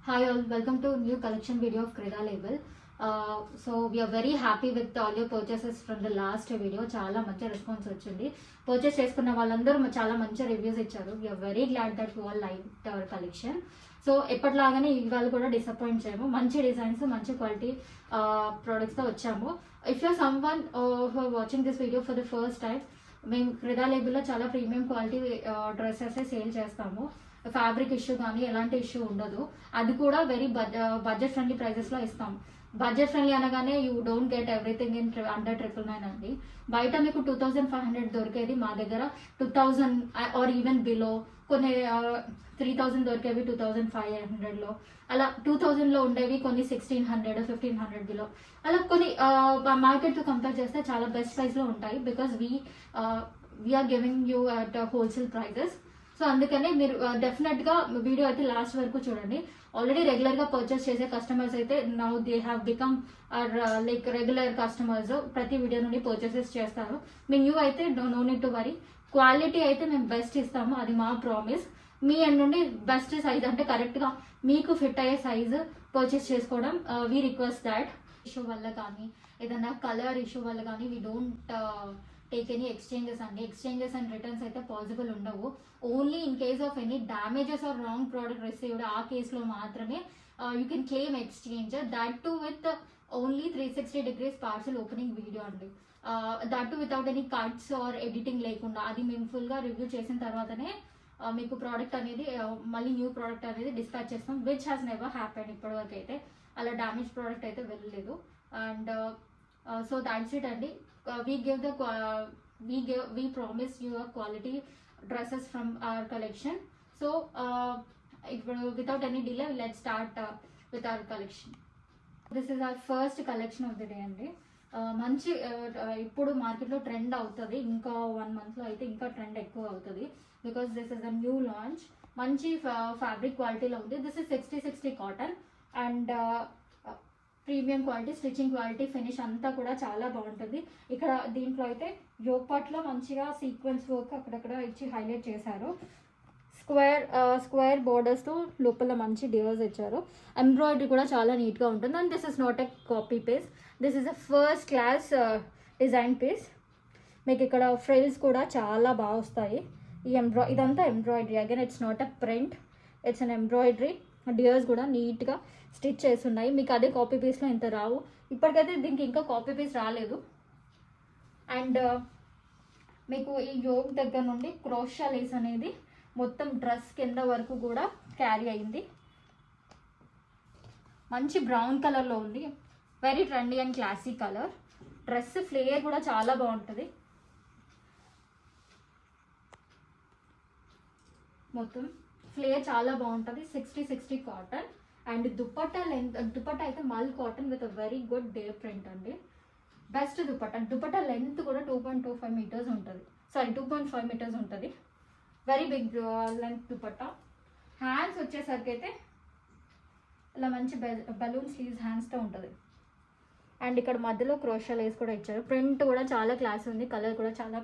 Hi all, welcome to new collection video of Creda Label. So we are very happy with all your purchases from the last video. Chala manchi response vachindi. Purchase చేసుకున్న వాళ్ళందరూ చాలా మంచి reviews ఇచ్చారు. We are very glad that you all liked our collection. So ఎప్పటిలాగానే ఇవాళ కూడా disappoint చేయము. మంచి డిజైన్స్, మంచి క్వాలిటీ ప్రొడక్ట్స్తో వచ్చాము. If you some one who watching this video for the first time, మేము క్రెడా లేబుల్లో చాలా ప్రీమియం క్వాలిటీ డ్రెస్సెస్ సేల్ చేస్తాము. ఫ్యాబ్రిక్ ఇష్యూ కానీ ఎలాంటి ఇష్యూ ఉండదు. అది కూడా వెరీ బడ్జెట్ ఫ్రెండ్లీ ప్రైజెస్లో ఇస్తాం. బడ్జెట్ ఫ్రెండ్లీ అనగానే you don't get everything in under 999 అండి. బయట మీకు 2500 దొరికేది, మా దగ్గర 2000 ఆర్ ఈవెన్ బిలో. కొన్ని 3000 దొరికేవి 2500లో, అలా 2000లో ఉండేవి కొన్ని 1600 1500 బిలో. అలా కొన్ని మార్కెట్తో కంపేర్ చేస్తే చాలా బెస్ట్ ప్రైస్లో ఉంటాయి. Because we are giving you at wholesale prices. So అందుకనే మీరు డెఫినెట్గా వీడియో అయితే లాస్ట్ వరకు చూడండి. ఆల్రెడీ రెగ్యులర్గా పర్చేస్ చేసే కస్టమర్స్ అయితే now they have become or like regular customers. ప్రతి వీడియో నుండి పర్చేసెస్ చేస్తారు. మీ న్యూ అయితే no need to worry. Quality అయితే మేము బెస్ట్ ఇస్తాము, అది మా ప్రామిస్. మీ అండ్ నుండి బెస్ట్ సైజ్ అంటే కరెక్ట్గా మీకు ఫిట్ అయ్యే సైజు పర్చేస్ చేసుకోవడం వీ రిక్వెస్ట్ దాట్. ఇష్యూ వల్ల కానీ ఏదైనా కలర్ ఇష్యూ వల్ల కానీ we don't take any exchanges అండి. ఎక్స్చేంజెస్ అండ్ రిటర్న్స్ అయితే పాసిబుల్ ఉండవు. Only in case of any damages or wrong product received, ఆ కేసులో మాత్రమే you can claim exchange. That too with only 360 degrees parcel opening video అండి. That too without any cuts or editing లేకుండా. అది మేము ఫుల్గా రివ్యూ చేసిన తర్వాతనే మీకు ప్రోడక్ట్ అనేది మళ్ళీ న్యూ ప్రోడక్ట్ అనేది డిస్పాచ్ చేస్తాం. విచ్ హ్యాస్ నెవర్ హ్యాపెన్ ఇప్పటివరకు అయితే. అలా డ్యామేజ్ ప్రోడక్ట్ అయితే వెళ్ళలేదు. అండ్ సో దాట్స్ ఇట్ అండి. We promise you a quality dresses from our collection. So without any delay, let's start with our collection. This is our first collection of the day అండి. మంచి ఇప్పుడు మార్కెట్లో trend అవుతుంది. ఇంకా 1 monthలో అయితే ఇంకా trend ఎక్కువ అవుతుంది. Because this is a new launch. మంచి ఫ్యాబ్రిక్ క్వాలిటీలో ఉంది. This is 60/60 cotton and premium quality, stitching quality, finish అంతా కూడా చాలా బాగుంటుంది. ఇక్కడ దీంట్లో అయితే యోగ్ పార్ట్లో మంచిగా సీక్వెన్స్ వర్క్ అక్కడక్కడ ఇచ్చి హైలైట్ చేశారు. స్క్వేర్ బోర్డర్స్తో లోపల మంచి డిజైన్స్ ఇచ్చారు. ఎంబ్రాయిడరీ కూడా చాలా నీట్గా ఉంటుంది. And this is not a copy paste. This is a first class design piece. మీకు ఇక్కడ ఫ్రిల్స్ కూడా చాలా బాగా వస్తాయి. ఇదంతా embroidery. Again it's not a print, it's an embroidery. Designs కూడా నీట్గా స్టిచ్ చేసి ఉన్నాయి. మీకు అదే కాపీ పీస్లో ఇంత రావు. ఇప్పటికైతే దీనికి ఇంకా కాపీ పీస్ రాలేదు. అండ్ మీకు ఈ యోగ్ దగ్గర నుండి క్రోషా లేస్ అనేది మొత్తం డ్రెస్ కింద వరకు కూడా క్యారీ అయింది. మంచి బ్రౌన్ కలర్లో ఉంది. Very trendy and classy colour. Dress flayer కూడా చాలా బాగుంటుంది. మొత్తం ఫ్లేయర్ చాలా బాగుంటుంది. 60/60 కాటన్. అండ్ దుపట్టా అయితే mul cotton with a very good dye print అండి. బెస్ట్ దుపట్టా లెంత్ కూడా 2.25 meters ఉంటుంది. 2.5 meters ఉంటుంది. Very big length dupatta. Hands వచ్చేసరికి అయితే ఇలా మంచి బలూన్ స్లీవ్స్ హ్యాండ్స్తో ఉంటుంది. అండ్ ఇక్కడ మధ్యలో క్రోషా లేస్ కూడా ఇచ్చారు. ప్రింట్ కూడా చాలా క్లాసీ ఉంది. కలర్ కూడా చాలా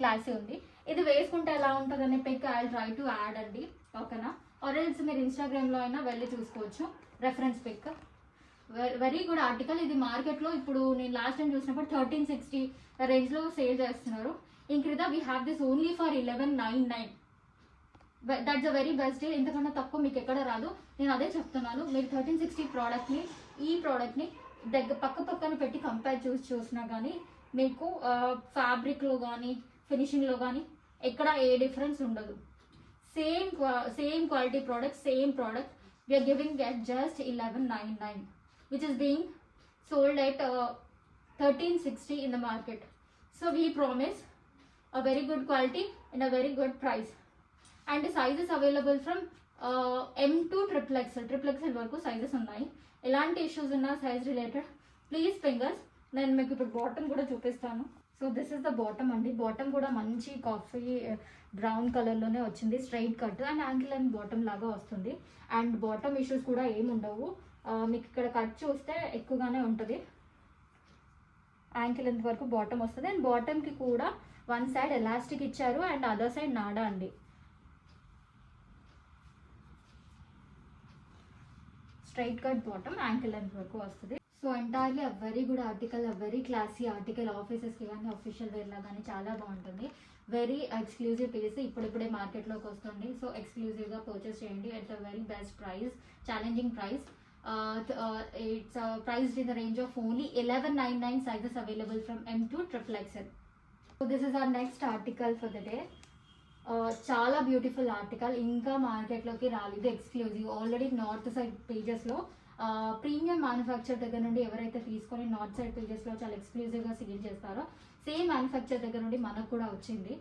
క్లాసీ ఉంది. ఇది వేసుకుంటే ఎలా ఉంటుంది అనే pic I try to add అండి ఓకేనా. ఆర్ఎల్స్ మీరు ఇన్స్టాగ్రామ్లో అయినా వెళ్ళి చూసుకోవచ్చు. Reference pic. Very good article. ఇది మార్కెట్లో ఇప్పుడు నేను లాస్ట్ టైం చూసినప్పుడు 1360 రేంజ్లో సేల్ చేస్తున్నారు. In క్రెడా we have this only for 1199. That's a very best deal. ఇంతకన్నా తక్కువ మీకు ఎక్కడ రాదు. నేను అదే చెప్తున్నాను. మీరు 1360 ప్రోడక్ట్ని ఈ ప్రోడక్ట్ని పక్కన పెట్టి కంపేర్ చూసినా కానీ మీకు ఫ్యాబ్రిక్లో కానీ ఫినిషింగ్లో కానీ ఎక్కడ ఏ డిఫరెన్స్ ఉండదు. Same quality product, same product we are giving at just 1199, which is being sold at 1360 in the market. So we promise a very good quality and a very good price. And the sizes available from M to XXL వరకు sizes ఉన్నాయి. ఎలాంటి issues ఉన్నా size related please fingers. నేను మీకు ఇప్పుడు bottom కూడా చూపిస్తాను. So this is the bottom అండి. బాటమ్ కూడా మంచి కాఫీ బ్రౌన్ కలర్లోనే వచ్చింది. Straight cut and ankle and bottom లాగా వస్తుంది. అండ్ బాటమ్ ఇష్యూస్ కూడా ఏమి ఉండవు. మీకు ఇక్కడ కట్ చూస్తే ఎక్కువగానే ఉంటుంది. యాంకిల్ ఎంత వరకు బాటమ్ వస్తుంది. అండ్ బాటమ్కి కూడా వన్ సైడ్ ఎలాస్టిక్ ఇచ్చారు అండ్ అదర్ సైడ్ నాడా అండి. Straight cut bottom, ankle length వరకు వస్తుంది. So entirely a very good article, a very classy article. ఆఫీసెస్కి కానీ అఫీషియల్ వేర్లా కానీ చాలా బాగుంటుంది. వెరీ ఎక్స్క్లూజివ్ పీస్, ఇప్పుడిప్పుడే మార్కెట్లోకి వస్తుంది. సో ఎక్స్క్లూజివ్గా పర్చేస్ చేయండి at the very best price, challenging price. It's priced in the range of only 1199. Sizes available from M to XXL. So this is our next article for the day. చాలా beautiful article, ఇంకా మార్కెట్లోకి రాలేదు, exclusive. Already north side పేజెస్లో premium manufacture దగ్గర నుండి ఎవరైతే తీసుకొని north side పేజెస్లో చాలా ఎక్స్క్లూజివ్గా సేల్ చేస్తారో సేమ్ మ్యానుఫ్యాక్చర్ దగ్గర నుండి మనకు కూడా వచ్చింది.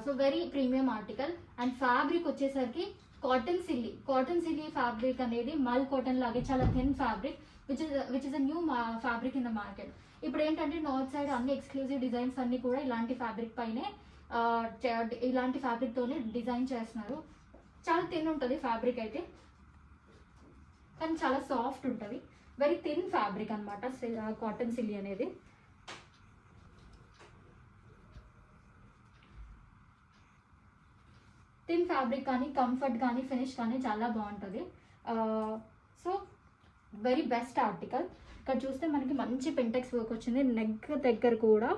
So very premium article. And fabric వచ్చేసరికి కాటన్ సిల్లీ ఫ్యాబ్రిక్ అనేది మల్ కాటన్ లాగే చాలా thin fabric, which is a new fabric in the market. ఇప్పుడు ఏంటంటే నార్త్ సైడ్ అన్ని ఎక్స్క్లూజివ్ డిజైన్స్ అన్ని కూడా ఇలాంటి ఫ్యాబ్రిక్ పైనే, ఇలాంటి ఫ్యాబ్రిక్తోనే డిజైన్ చేస్తున్నారు. చాలా థిన్ ఉంటుంది ఫ్యాబ్రిక్ అయితే, కానీ చాలా సాఫ్ట్ ఉంటుంది. వెరీ థిన్ ఫ్యాబ్రిక్ అనమాట కాటన్ సిల్లీ అనేది. థిన్ ఫ్యాబ్రిక్ కానీ కంఫర్ట్ కానీ ఫినిష్ కానీ చాలా బాగుంటుంది. So very best article. ఇక్కడ చూస్తే మనకి మంచి పెంటెక్స్ వర్క్ వచ్చింది. నెక్ దగ్గర కూడా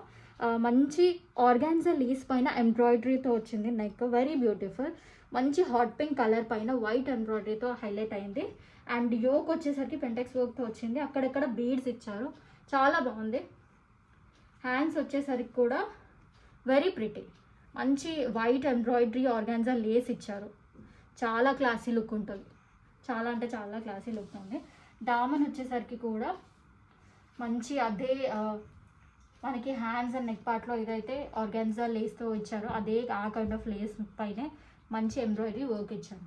మంచి ఆర్గాన్జా లీస్ పైన ఎంబ్రాయిడరీతో వచ్చింది నెక్, వెరీ బ్యూటిఫుల్. మంచి హాట్ పింక్ కలర్ పైన వైట్ ఎంబ్రాయిడరీతో హైలైట్ అయింది. అండ్ యోక్ వచ్చేసరికి పెంటెక్స్ వర్క్తో వచ్చింది, అక్కడక్కడ బీడ్స్ ఇచ్చారు, చాలా బాగుంది. హ్యాండ్స్ వచ్చేసరికి కూడా వెరీ ప్రిటీ, మంచి వైట్ ఎంబ్రాయిడరీ ఆర్గాన్జా లేస్ ఇచ్చారు, చాలా క్లాసీ లుక్ ఉంటుంది, చాలా అంటే చాలా క్లాసీ లుక్ ఉంది. డామన్ వచ్చేసరికి కూడా మంచి అదే మనకి హ్యాండ్స్ అండ్ నెక్ పార్ట్లో ఏదైతే ఆర్గాన్జా లేస్తో ఇచ్చారో అదే ఆ కైండ్ ఆఫ్ లేస్ పైనే మంచి ఎంబ్రాయిడరీ వర్క్ ఇచ్చారు.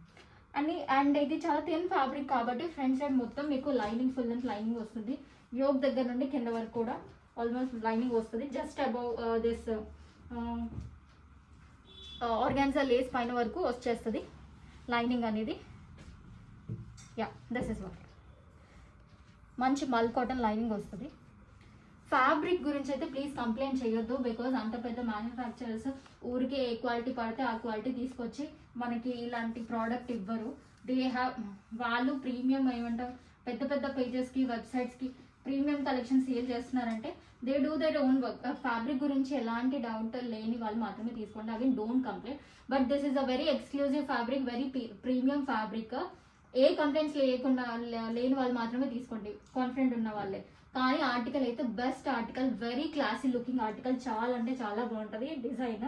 అండ్ ఇది చాలా థిన్ ఫ్యాబ్రిక్ కాబట్టి ఫ్రంట్ సైడ్ మొత్తం మీకు లైనింగ్, ఫుల్ లెంత్ లైనింగ్ వస్తుంది. యోక్ దగ్గర నుండి కింద వరకు కూడా ఆల్మోస్ట్ లైనింగ్ వస్తుంది. Just above this organza lace పైన వరకు వచ్చేస్తుంది లైనింగ్ అనేది. Yeah, this is what. మంచి మల్ కాటన్ లైనింగ్ వస్తుంది. ఫ్యాబ్రిక్ గురించి అయితే ప్లీజ్ కంప్లైంట్ చేయొద్దు, బికాజ్ అంత పెద్ద మ్యానుఫ్యాక్చరర్స్ ఊరికే ఏ క్వాలిటీ పడితే ఆ క్వాలిటీ తీసుకొచ్చి మనకి ఇలాంటి ప్రోడక్ట్ ఇవ్వరు. వాళ్ళు ప్రీమియం ఏమంటారు, పెద్ద పెద్ద పేజెస్కి వెబ్సైట్స్కి ప్రీమియం కలెక్షన్ సేల్ చేస్తున్నారంటే they do their own work. Fabric గురించి ఎలాంటి డౌట్ లేని వాళ్ళు మాత్రమే తీసుకోండి, అవి don't complaint. But this is a very exclusive fabric, very premium fabric. A complaints లేకుండా లేని వాళ్ళు మాత్రమే తీసుకోండి, కాన్ఫిడెంట్ ఉన్న వాళ్ళే. కానీ ఆర్టికల్ అయితే best article, very classy looking article, చాలా అంటే చాలా బాగుంటుంది డిజైన్.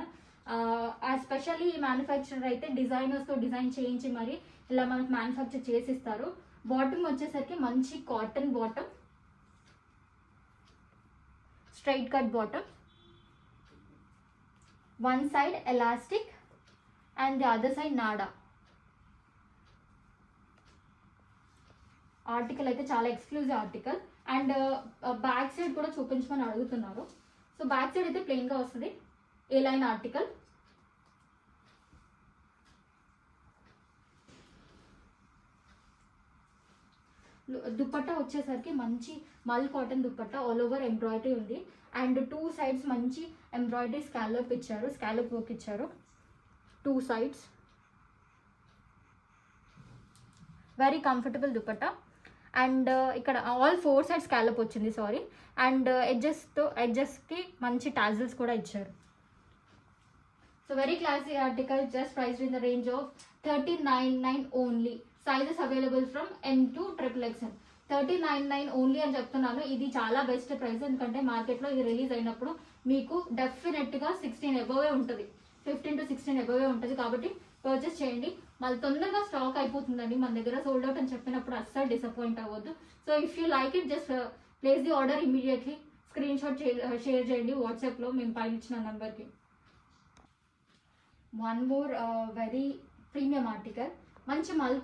ఎస్పెషల్లీ ఈ మ్యానుఫ్యాక్చరర్ అయితే డిజైనర్స్తో డిజైన్ చేయించి మరి ఇలా మనకు మ్యానుఫ్యాక్చర్ చేసిస్తారు. బాటమ్ వచ్చేసరికి మంచి cotton bottom, straight cut bottom, one side elastic and the other side నాడా. ఆర్టికల్ అయితే చాలా exclusive article. And back side కూడా చూపించమని అడుగుతున్నారు. సో బ్యాక్ సైడ్ అయితే ప్లెయిన్గా వస్తుంది, ఏ లైన్ ఆర్టికల్. దుపట్టా వచ్చేసరికి మంచి mul cotton dupatta, all over embroidery ఉంది. అండ్ టూ సైడ్స్ మంచి ఎంబ్రాయిడరీ స్కాలప్ ఇచ్చారు, స్కాలప్ వర్క్ ఇచ్చారు two sides. Very comfortable dupatta. And ఇక్కడ ఆల్ ఫోర్ సైడ్ స్కాలప్ వచ్చింది, సారీ. అండ్ ఎడ్జెస్కి మంచి టాజిల్స్ కూడా ఇచ్చారు. So very classy article, just priced in the range of 1399 only. Sizes available from M to XXL. 1399 only అని చెప్తున్నాను. ఇది చాలా బెస్ట్ ప్రైస్, ఎందుకంటే మార్కెట్లో ఇది రిలీజ్ అయినప్పుడు మీకు డెఫినెట్గా 16 అబోవే ఉంటుంది, 15 to 16 అబోవే ఉంటుంది. కాబట్టి పర్చేస్ చేయండి. మళ్ళీ తొందరగా స్టాక్ అయిపోతుందండి మన దగ్గర, సోల్డ్ అవుట్ అని చెప్పినప్పుడు అస్సలు డిసప్పాయింట్ అవ్వద్దు. So if you like it, just place the order immediately. Screen shot share చేయండి వాట్సాప్లో మేము పైన ఇచ్చిన నెంబర్కి. One more very premium article, మంచి మల్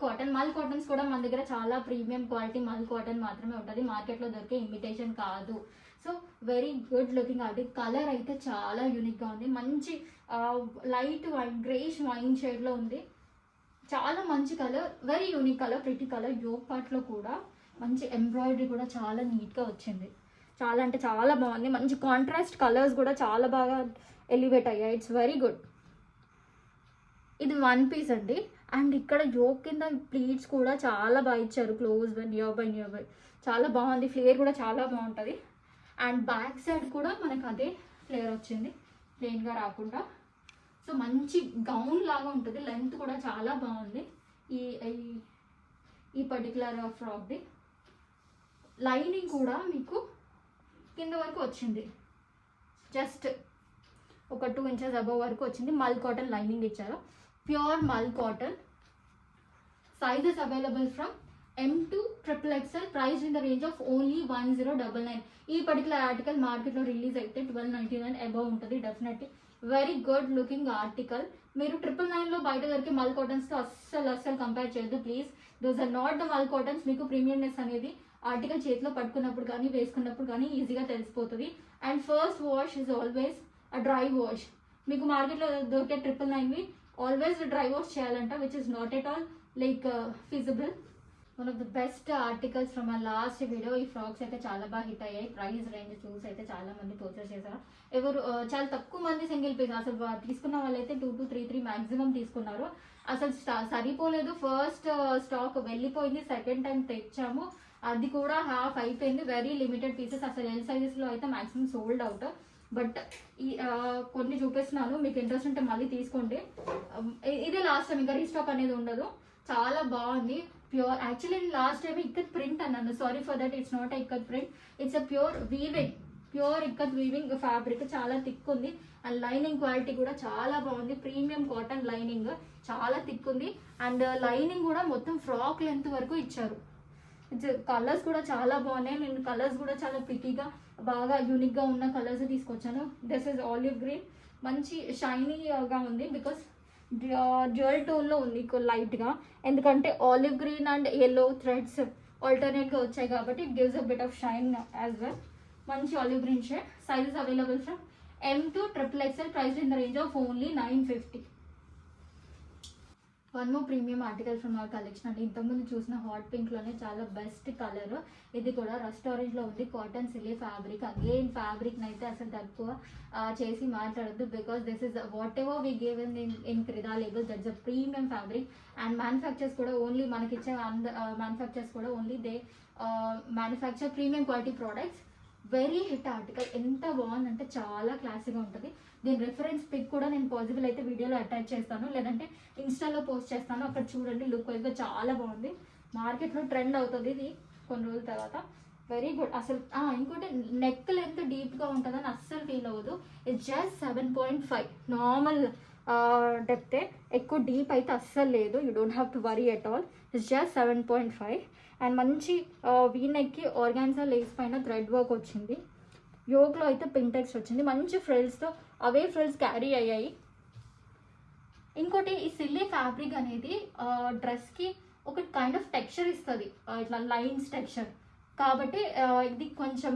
కాటన్స్ కూడా మన దగ్గర చాలా ప్రీమియం క్వాలిటీ మల్ కాటన్ మాత్రమే ఉంటుంది, మార్కెట్లో దొరికే ఇమిటేషన్ కాదు. So very good looking article. Colour అయితే చాలా యూనిక్గా ఉంది, మంచి లైట్ వైట్ గ్రేష్ వైన్ షేడ్లో ఉంది, చాలా మంచి colour, very unique colour, pretty colour. Yoke పార్ట్లో కూడా మంచి ఎంబ్రాయిడరీ కూడా చాలా నీట్గా వచ్చింది, చాలా అంటే చాలా బాగుంది. మంచి కాంట్రాస్ట్ కలర్స్ కూడా చాలా బాగా ఎలివేట్ అయ్యాయి. It's very good. ఇది వన్ పీస్ అండి, అండ్ ఇక్కడ యోక్ కింద ప్లీట్స్ కూడా చాలా బాగా ఇచ్చారు, క్లోజ్ బై నియర్ బై చాలా బాగుంది. ఫ్లేర్ కూడా చాలా బాగుంటుంది. అండ్ బ్యాక్ సైడ్ కూడా మనకు అదే ఫ్లేర్ వచ్చింది, ప్లెయిన్గా రాకుండా. సో మంచి గౌన్ లాగా ఉంటుంది, లెంత్ కూడా చాలా బాగుంది ఈ ఈ పర్టికులర్ ఫ్రాక్ది. లైనింగ్ కూడా మీకు కింద వరకు వచ్చింది, జస్ట్ ఒక 2 ఇంచెస్ అబవ్ వరకు వచ్చింది. మల్ కాటన్ లైనింగ్ ఇచ్చారు, ప్యూర్ మల్ cotton. Sizes available from M to XXL, price in the range of only 1099. ఈ పర్టికులర్ ఆర్టికల్ మార్కెట్లో రిలీజ్ అయితే 1299 అబవ్ ఉంటుంది definitely. Very good looking article. మీరు 999లో బయట దొరికే మల్ కాటన్స్తో అస్సలు కంపేర్ చేయొద్దు please. Those are not the mul cottons. మీకు ప్రీమియంనెస్ అనేది ఆర్టికల్ చేతిలో పట్టుకున్నప్పుడు కానీ వేసుకున్నప్పుడు కానీ ఈజీగా తెలిసిపోతుంది. And first wash is always a dry wash. మీకు మార్కెట్లో దొరికే 999వి ఆల్వేస్ డ్రై వాష్ చేయాలంట, which is not at all like feasible. One of the best articles from a last video. ఈ ఫ్రాక్స్ అయితే చాలా బాగా హిట్ అయ్యాయి. ప్రైస్ రేంజ్ చూసి అయితే చాలా మంది పర్చేస్ చేశారు. ఎవరు చాలా తక్కువ మంది సింగిల్ పీస్, అసలు తీసుకున్న వాళ్ళైతే 2 to 3 మ్యాక్సిమం తీసుకున్నారు. అసలు సరిపోలేదు. ఫస్ట్ స్టాక్ వెళ్ళిపోయింది, సెకండ్ టైం తెచ్చాము, అది కూడా హాఫ్ అయిపోయింది. Very limited pieces. అసలు ఎల్ సైజెస్లో అయితే మ్యాక్సిమం సోల్డ్ అవుట్. బట్ ఈ కొన్ని చూపిస్తున్నాను, మీకు ఇంట్రెస్ట్ ఉంటే మళ్ళీ తీసుకోండి. ఇదే లాస్ట్ టైం, ఇంకా రీస్టాక్ అనేది ఉండదు. చాలా బాగుంది. ప్యూర్, యాక్చువల్లీ నేను లాస్ట్ టైం ఇక్కత్ ప్రింట్ అన్నాను, sorry for that. It's not ikat print, it's a pure weaving, pure ikat weaving fabric. చాలా థిక్ ఉంది. అండ్ లైనింగ్ క్వాలిటీ కూడా చాలా బాగుంది. ప్రీమియం కాటన్ లైనింగ్, చాలా థిక్ ఉంది. అండ్ లైనింగ్ కూడా మొత్తం ఫ్రాక్ లెంత్ వరకు ఇచ్చారు. కలర్స్ కూడా చాలా బాగున్నాయి. నేను కలర్స్ కూడా చాలా ప్రిటీగా బాగా యూనిక్గా ఉన్న కలర్స్ తీసుకొచ్చాను. దిస్ ఇస్ ఆలివ్ గ్రీన్, మంచి షైనీగా ఉంది బికాస్ డ్యూయల్ టోన్లో ఉంది లైట్గా. ఎందుకంటే olive green and yellow threads ఆల్టర్నేట్గా వచ్చాయి కాబట్టి it gives a bit of shine as well. మంచి olive green shade. Sizes available from M to XXL, price in the range of only 950. One more premium article from our collection అండి. ఇంతకుముందు చూసిన hot పింక్లోనే చాలా best colour. ఇది కూడా rust ఆరెంజ్లో ఉంది. Cotton సిలీ ఫ్యాబ్రిక్. అగైన్ ఫ్యాబ్రిక్ని అయితే అసలు తక్కువ చేసి మాట్లాడద్దు because this is whatever we give in Krida Label, that's a premium fabric. And manufacturers కూడా ఓన్లీ మనకిచ్చే మ్యానుఫ్యాక్చర్స్ కూడా only they manufacture premium quality products. Very hit article. ఎంత బాగుందంటే చాలా క్లాసీగా ఉంటుంది. దీని రెఫరెన్స్ పిక్ కూడా నేను పాసిబుల్ అయితే వీడియోలో అటాచ్ చేస్తాను, లేదంటే ఇన్స్టాలో పోస్ట్ చేస్తాను. అక్కడ చూడండి, లుక్ వైజ్గా చాలా బాగుంది. మార్కెట్లో ట్రెండ్ అవుతుంది ఇది కొన్ని రోజుల తర్వాత. Very good. అసలు ఇంకోటి నెక్ లెంత్ డీప్గా ఉంటుందని అస్సలు ఫీల్ అవ్వదు. ఇట్స్ జస్ట్ 7.5 నార్మల్ డెప్తే. ఎక్కువ డీప్ అయితే అస్సలు లేదు. You don't have to worry at all. It's just 7.5. And మంచి వీ నెక్కి ఆర్గాన్జా లేస్ పైన థ్రెడ్ వర్క్ వచ్చింది. యోగ్లో అయితే పింటెక్స్ వచ్చింది. మంచి ఫ్రిల్స్తో అవే ఫ్రిల్స్ క్యారీ అయ్యాయి. ఇంకోటి ఈ సిల్లీ ఫ్యాబ్రిక్ అనేది డ్రెస్కి ఒక కైండ్ ఆఫ్ టెక్స్చర్ ఇస్తుంది, ఇట్లా లైన్స్ టెక్స్చర్. కాబట్టి ఇది కొంచెం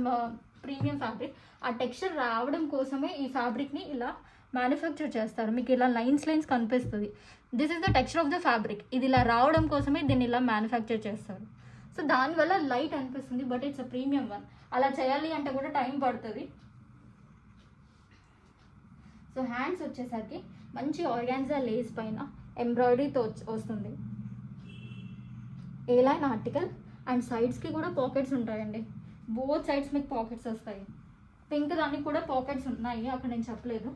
ప్రీమియం ఫ్యాబ్రిక్. ఆ టెక్స్చర్ రావడం కోసమే ఈ ఫ్యాబ్రిక్ని ఇలా మ్యానుఫ్యాక్చర్ చేస్తారు. మీకు ఇలా లైన్స్ కనిపిస్తుంది. This is the texture of the fabric. ఇది ఇలా రావడం కోసమే దీన్ని ఇలా మ్యానుఫ్యాక్చర్ చేస్తారు. సో దానివల్ల లైట్ అనిపిస్తుంది, but it's a premium one. అలా చేయాలి అంటే కూడా టైం పడుతుంది. సో హ్యాండ్స్ వచ్చేసరికి మంచి ఆర్గాన్జా లేస్ పైన ఎంబ్రాయిడరీతో వస్తుంది. ఏ లైన్ ఆర్టికల్. అండ్ సైడ్స్కి కూడా పాకెట్స్ ఉంటాయండి. బోత్ సైడ్స్ మీకు పాకెట్స్ వస్తాయి. పింక్ దానికి కూడా పాకెట్స్ ఉన్నాయి, అక్కడ నేను చెప్పలేదు.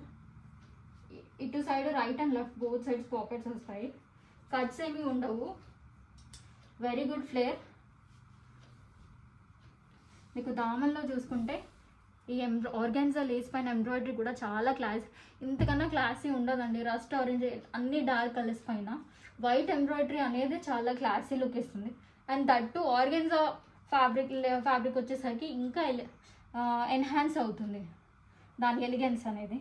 ఇటు side right and left both sides pockets వస్తాయి. కట్స్ ఏమీ ఉండవు. Very good flare. మీకు దామన్లో చూసుకుంటే ఈ ఆర్గాన్జా లేస్ పైన ఎంబ్రాయిడరీ కూడా చాలా క్లాస్, ఇంతకన్నా క్లాసీ ఉండదండి. రస్ట్ ఆరెంజ్ అన్ని డార్క్ కలర్స్ పైన వైట్ ఎంబ్రాయిడరీ అనేది చాలా క్లాసీ లుక్ ఇస్తుంది. అండ్ దట్టు ఆర్గాన్జా ఫ్యాబ్రిక్ వచ్చేసరికి ఇంకా ఎన్హాన్స్ అవుతుంది దాని ఎలిగెన్స్ అనేది.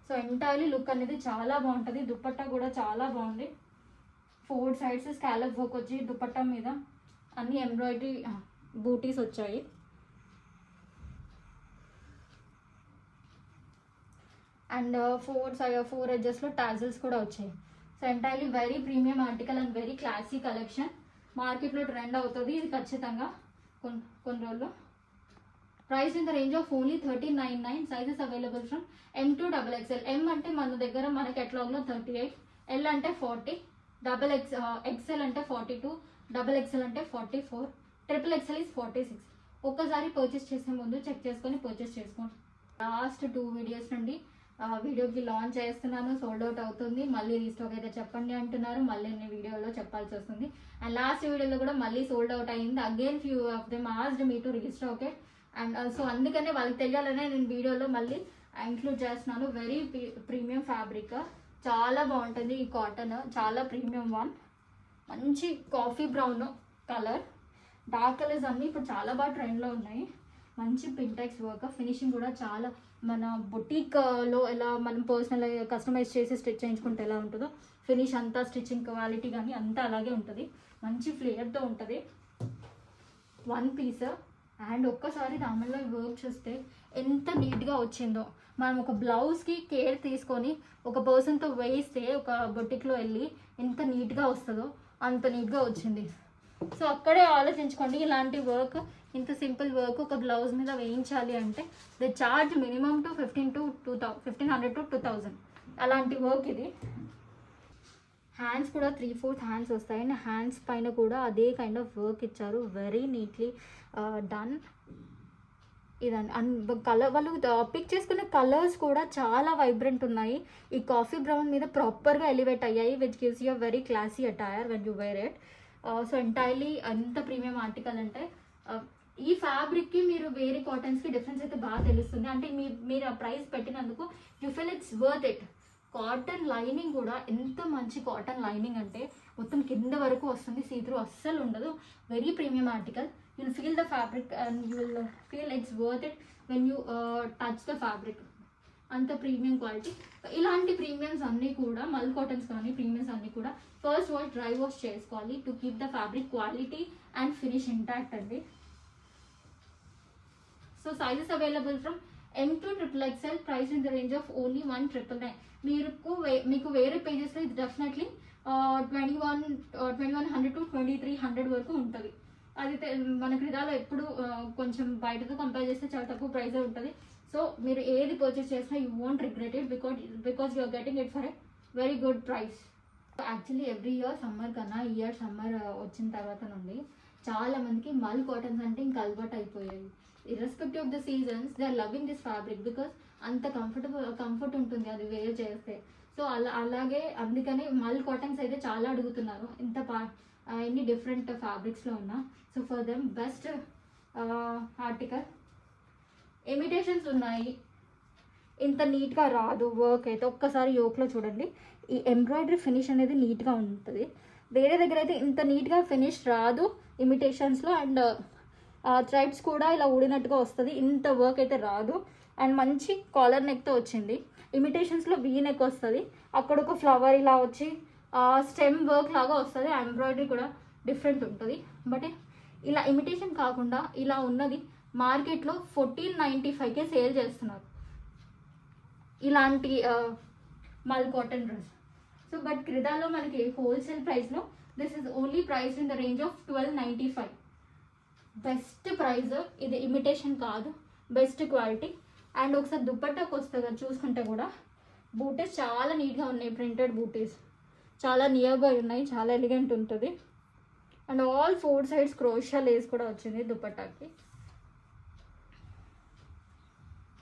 సో ఎంటైర్లీ లుక్ అనేది చాలా బాగుంటుంది. దుపట్టా కూడా చాలా బాగుంది. 4 సైడ్స్ స్కాలప్ వర్క్ వచ్చి దుపట్టా మీద అన్ని ఎంబ్రాయిడరీ బూటీస్ వచ్చాయి. అండ్ 4 ఎడ్జెస్లో టాజిల్స్ కూడా వచ్చాయి. So entirely very premium article and very classy collection. మార్కెట్లో ట్రెండ్ అవుతుంది ఇది ఖచ్చితంగా కొన్ని రోజుల్లో. Price in the range of only 1399. Sizes available from M to XXL. M అంటే మన దగ్గర మనకి ఎట్లాగ్లో 38, L అంటే 40, ఎక్సెల్ అంటే 42, డబల్ ఎక్సెల్ అంటే 44, ట్రిపుల్ ఎక్సెల్ ఈజ్ 46. ఒక్కసారి పర్చేస్ చేసే ముందు చెక్ చేసుకొని పర్చేస్ చేసుకోండి. లాస్ట్ 2 వీడియోస్ నుండి వీడియోకి లాంచ్ చేస్తున్నాను, సోల్డ్ అవుట్ అవుతుంది, మళ్ళీ రీస్టాక్ అయితే చెప్పండి అంటున్నారు, మళ్ళీ నేను వీడియోలో చెప్పాల్సి వస్తుంది. అండ్ లాస్ట్ వీడియోలో కూడా మళ్ళీ సోల్డ్ అవుట్ అయింది. Again few of them asked me to restock it. And so అందుకనే వాళ్ళకి తెలియాలనే నేను వీడియోలో మళ్ళీ ఇంక్లూడ్ చేస్తున్నాను. వెరీ ప్రీమియం ఫ్యాబ్రిక్, చాలా బాగుంటుంది ఈ కాటన్, చాలా ప్రీమియం వన్. మంచి coffee brown colour, dark colours అన్నీ ఇప్పుడు చాలా బాగా ట్రెండ్లో ఉన్నాయి. మంచి పింటెక్స్ వర్క్, ఫినిషింగ్ కూడా చాలా మన బొటీక్లో ఎలా మనం పర్సనల్ కస్టమైజ్ చేసి స్టిచ్ చేయించుకుంటే ఎలా ఉంటుందో ఫినిష్ అంతా, స్టిచ్చింగ్ క్వాలిటీ కానీ అంతా అలాగే ఉంటుంది. మంచి ఫ్లేయర్తో ఉంటుంది, వన్ పీస్. అండ్ ఒక్కసారి దానిలో వర్క్ చూస్తే ఎంత నీట్గా వచ్చిందో. మనం ఒక బ్లౌజ్కి కేర్ తీసుకొని ఒక పర్సన్తో వేయిస్తే ఒక బొటిక్లో వెళ్ళి ఎంత నీట్గా వస్తుందో అంత నీట్గా వచ్చింది. సో అక్కడే ఆలోచించుకోండి, ఇలాంటి వర్క్, ఇంత సింపుల్ వర్క్ ఒక బ్లౌజ్ మీద వేయించాలి అంటే the charge minimum to 1500 to 2000 అలాంటి వర్క్ ఇది. హ్యాండ్స్ కూడా 3/4 హ్యాండ్స్ వస్తాయి అండ్ హ్యాండ్స్ పైన కూడా అదే కైండ్ ఆఫ్ వర్క్ ఇచ్చారు. Very neatly done. ఇదండి కలర్, వాళ్ళు పిక్ చేసుకున్న కలర్స్ కూడా చాలా వైబ్రెంట్ ఉన్నాయి. ఈ కాఫీ బ్రౌన్ మీద ప్రాపర్గా ఎలివేట్ అయ్యాయి, which gives you very classy attire when you wear it. So entirely అంత ప్రీమియం ఆర్టికల్ అంటే ఈ ఫ్యాబ్రిక్కి మీరు వేరే కాటన్స్కి డిఫరెన్స్ అయితే బాగా తెలుస్తుంది. అంటే మీరు ఆ ప్రైస్ పెట్టినందుకు you feel it's worth it. Cotton lining కూడా ఎంత మంచి కాటన్ లైనింగ్ అంటే మొత్తం కింద వరకు వస్తుంది, సీత్రూ అస్సలు ఉండదు. Very premium article. You will feel the fabric and you will feel it's worth it when you touch the fabric. అంత ప్రీమియం క్వాలిటీ. ఇలాంటి ప్రీమియమ్స్ అన్నీ కూడా, మల్ కాటన్స్ కానీ ప్రీమియమ్స్ అన్నీ కూడా ఫస్ట్ వాష్, డ్రై వాష్ చేసుకోవాలి to keep the fabric quality and finish intact అండి. So sizes available from M to XXL, price in the range of only 1999. మీకు వేరే పేజెస్లో ఇది డెఫినెట్లీ 2100 to 2300 వరకు ఉంటుంది. అది మన క్రీడాలో ఎప్పుడు కొంచెం బయటతో కంపేర్ చేస్తే చాలా తక్కువ ప్రైజే ఉంటుంది. సో మీరు ఏది పర్చేస్ చేసినా you won't regret it because you are getting it for a very good price. Actually every year summer కన్నా ఇయర్ సమ్మర్ వచ్చిన తర్వాత నుండి చాలా మందికి మల్ కాటన్స్ అంటే ఇంకా అలవాటు అయిపోయాయి. Irrespective of the seasons they are loving this fabric because అంత కంఫర్ట్ ఉంటుంది అది వేర్ చేస్తే. సో అలాగే అందుకని మల్ కాటన్స్ అయితే చాలా అడుగుతున్నారు, ఎన్ని డిఫరెంట్ ఫ్యాబ్రిక్స్లో ఉన్నా. So for them best article. Imitations ఉన్నాయి, ఇంత నీట్గా రాదు వర్క్ అయితే. ఒక్కసారి యోక్లో చూడండి, ఈ ఎంబ్రాయిడరీ ఫినిష్ అనేది నీట్గా ఉంటుంది. వేరే దగ్గర అయితే ఇంత నీట్గా ఫినిష్ రాదు ఇమిటేషన్స్లో. అండ్ థ్రెడ్స్ కూడా ఇలా ఊడినట్టుగా వస్తుంది, ఇంత వర్క్ అయితే రాదు. అండ్ మంచి కాలర్ నెక్తో వచ్చింది. ఇమిటేషన్స్లో వీ నెక్ వస్తుంది, అక్కడ ఒక ఫ్లవర్ ఇలా వచ్చి స్టెమ్ వర్క్ లాగా వస్తుంది. ఎంబ్రాయిడరీ కూడా డిఫరెంట్ ఉంటుంది. బట్ ఇలా ఇమిటేషన్ కాకుండా ఇలా ఉన్నది మార్కెట్లో 1495కే సేల్ చేస్తున్నారు ఇలాంటి మల్ కాటన్ డ్రెస్. సో బట్ క్రిదాలో మనకి హోల్సేల్ ప్రైస్లో this is only price in the range of 1295. Best price ఇది, ఇమిటేషన్ కాదు, బెస్ట్ క్వాలిటీ. అండ్ ఒకసారి దుపట్టాకు వస్తుంది కదా చూసుకుంటే కూడా, బూటీస్ చాలా నీట్గా ఉన్నాయి, ప్రింటెడ్ బూటీస్ చాలా నియర్ బై ఉన్నాయి, చాలా ఎలిగెంట్ ఉంటుంది. And all 4 sides crochet lace కూడా వచ్చింది దుపట్టాకి.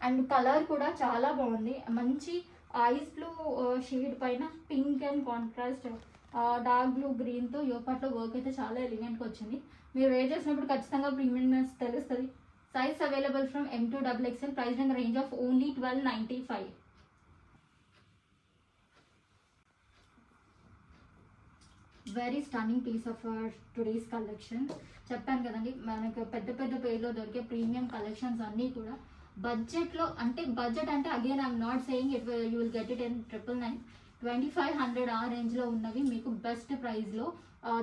అండ్ కలర్ కూడా చాలా బాగుంది, మంచి ఐస్ బ్లూ షేడ్ పైన pink and contrast dark blue గ్రీన్తో యోపాట్లో వర్క్ అయితే చాలా ఎలిగెంట్గా వచ్చింది. మీరు వేర్ చేసినప్పుడు ఖచ్చితంగా ప్రీమియంనెస్ తెలుస్తుంది. Size available from M to XXL, price in the range of only 1295. Very stunning piece of today's collection. చెప్పాను కదండి, మనకు పెద్ద పెద్ద పేర్లో దొరికే ప్రీమియం కలెక్షన్స్ అన్నీ కూడా బడ్జెట్లో. అంటే బడ్జెట్ అంటే again I'm not saying it you will get it in 999, 2500 ఆ రేంజ్లో ఉన్నవి మీకు బెస్ట్ ప్రైస్లో,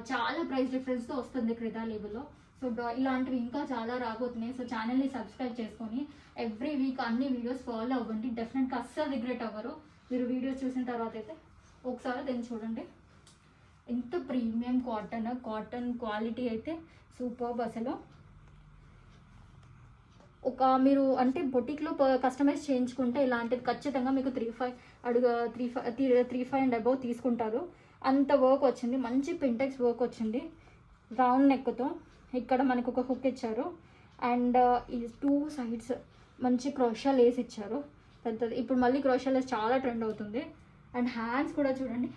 చాలా ప్రైస్ డిఫరెన్స్తో వస్తుంది క్రిదా లేబుల్లో. సో ఇలాంటివి ఇంకా చాలా రాబోతున్నాయి. సో ఛానల్ని సబ్స్క్రైబ్ చేసుకొని ఎవ్రీ వీక్ అన్ని వీడియోస్ ఫాలో అవ్వండి. డెఫినెట్గా అస్సలు రిగ్రెట్ అవ్వరు మీరు వీడియోస్ చూసిన తర్వాత అయితే. ఒకసారి దీన్ని చూడండి, ఎంత ప్రీమియం కాటన్ క్వాలిటీ అయితే సూపర్బ్ అసలు. మీరు అంటే బొటిక్లో కస్టమైజ్ చేయించుకుంటే ఇలాంటిది ఖచ్చితంగా మీకు 35 and above తీసుకుంటారు. అంత వర్క్ వచ్చింది, మంచి పింటెక్స్ వర్క్ వచ్చింది రౌండ్ నెక్తో. ఇక్కడ మనకు ఒక హుక్ ఇచ్చారు అండ్ ఈ 2 సైడ్స్ మంచి క్రోషా లేస్ ఇచ్చారు పెద్దది. ఇప్పుడు మళ్ళీ క్రోషా లేస్ చాలా ట్రెండ్ అవుతుంది. అండ్ హ్యాండ్స్ కూడా చూడండి,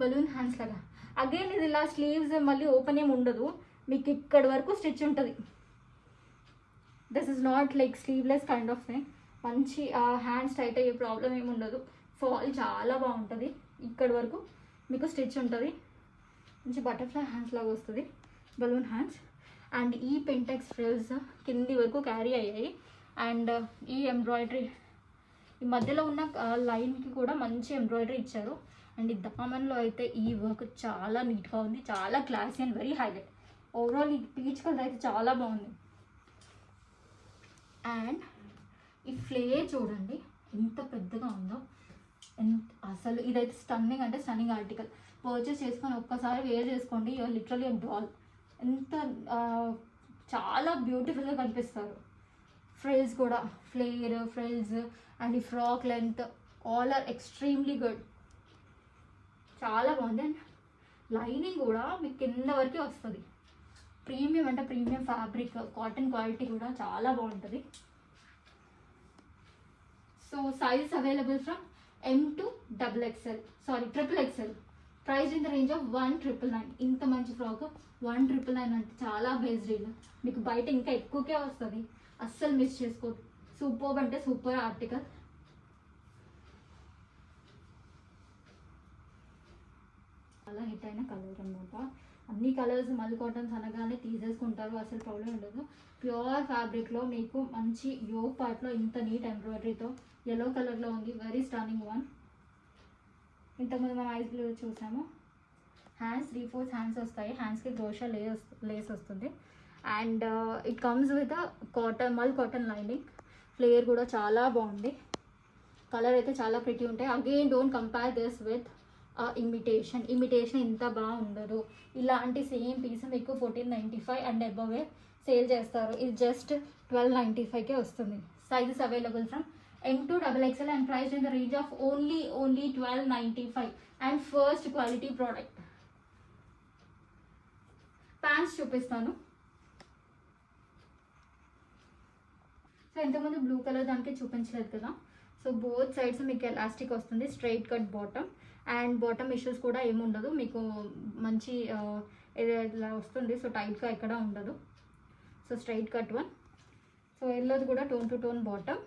బలూన్ హ్యాండ్స్ లాగా. అగైన్ ఇది ఇలా స్లీవ్స్ మళ్ళీ ఓపెన్ ఏమి ఉండదు, మీకు ఇక్కడ వరకు స్టిచ్ ఉంటుంది. This is not like sleeveless kind of thing. మంచి హ్యాండ్స్ టైట్ అయ్యే ప్రాబ్లం ఏమి ఉండదు. ఫాల్ చాలా బాగుంటుంది. ఇక్కడ వరకు మీకు స్టిచ్ ఉంటుంది, మంచి బటర్ఫ్లై హ్యాండ్స్ లాగా వస్తుంది, బలూన్ హ్యాండ్స్. అండ్ ఈ పింటెక్స్ ఫ్రిల్స్ కింది వరకు క్యారీ అయ్యాయి. అండ్ ఈ ఎంబ్రాయిడరీ, ఈ మధ్యలో ఉన్న లైన్కి కూడా మంచి ఎంబ్రాయిడరీ ఇచ్చారు. అండ్ ఈ దామన్లో అయితే ఈ వర్క్ చాలా నీట్గా ఉంది, చాలా classy and very highlight. Overall ఈ పీచ్ కలర్ అయితే చాలా బాగుంది. అండ్ ఈ ఫ్లేర్ చూడండి ఎంత పెద్దగా ఉందో, అసలు ఇదైతే స్టన్నింగ్ అంటే స్టన్నింగ్ ఆర్టికల్. పర్చేస్ చేసుకొని ఒక్కసారి వేర్ చేసుకోండి, యూఆర్ లిటరలీ అ డాల్. ఎంత చాలా బ్యూటిఫుల్గా కనిపిస్తారు. ఫ్రిల్స్ కూడా, ఫ్రిల్స్ అండ్ ఈ frock length all are extremely good, చాలా బాగుంది. అండ్ లైనింగ్ కూడా మీకు కింద వరకే వస్తుంది. ప్రీమియం అంటే ప్రీమియం ఫ్యాబ్రిక్, కాటన్ క్వాలిటీ కూడా చాలా బాగుంటుంది. So sizes available from M to triple XL. Price in the range of 1,999. ఇంత మంచి ఫ్రాక్ 1,999 అంటే చాలా బేస్ డీల్. మీకు బయట ఇంకా ఎక్కువకే వస్తుంది, అస్సలు మిస్ చేసుకోవద్దు. సూపర్ అంటే సూపర్ ఆర్టికల్. చాలా హిట్ అయిన కలర్ అనమాట. అన్ని కలర్స్ మల్ కాటన్స్ అనగానే తీసేసుకుంటారు, అసలు ప్రాబ్లం ఉండదు. ప్యూర్ ఫ్యాబ్రిక్లో మీకు మంచి యోగ్ పార్ట్లో ఇంత నీట్ ఎంబ్రాయిడరీతో yellow కలర్లో ఉంది, వెరీ స్టన్నింగ్ వన్. ఇంతకుముందు మనం ఐస్ బ్లూ చూసాము. హ్యాండ్స్ 3/4 హ్యాండ్స్ వస్తాయి, హ్యాండ్స్కి క్రోషా లేస్ వస్తుంది. అండ్ ఇట్ కమ్స్ విత్ మల్ కాటన్ లైనింగ్. ఫ్లేయర్ కూడా చాలా బాగుంది, కలర్ అయితే చాలా ప్రిటీ ఉంటాయి. Again don't compare this with imitation ఇంత బాగుండదు. ఇలాంటి సేమ్ పీస్ మీకు 1495 అండ్ అబవ్ సేల్ చేస్తారు, ఇది జస్ట్ 1295కే వస్తుంది. Sizes available from M to XXL and priced in the range of only 1295 and first quality product. Pants చూపిస్తాను. So ఇంతకుముందు blue colour దానికి చూపించలేదు కదా. సో బోత్ సైడ్స్ మీకు ఎలాస్టిక్ వస్తుంది, straight cut bottom. And bottom issues కూడా ఏమి ఉండదు, మీకు మంచి ఇలా వస్తుంది. సో టైట్గా ఎక్కడ ఉండదు. So straight cut one. So ఎల్లోది కూడా tone to tone bottom,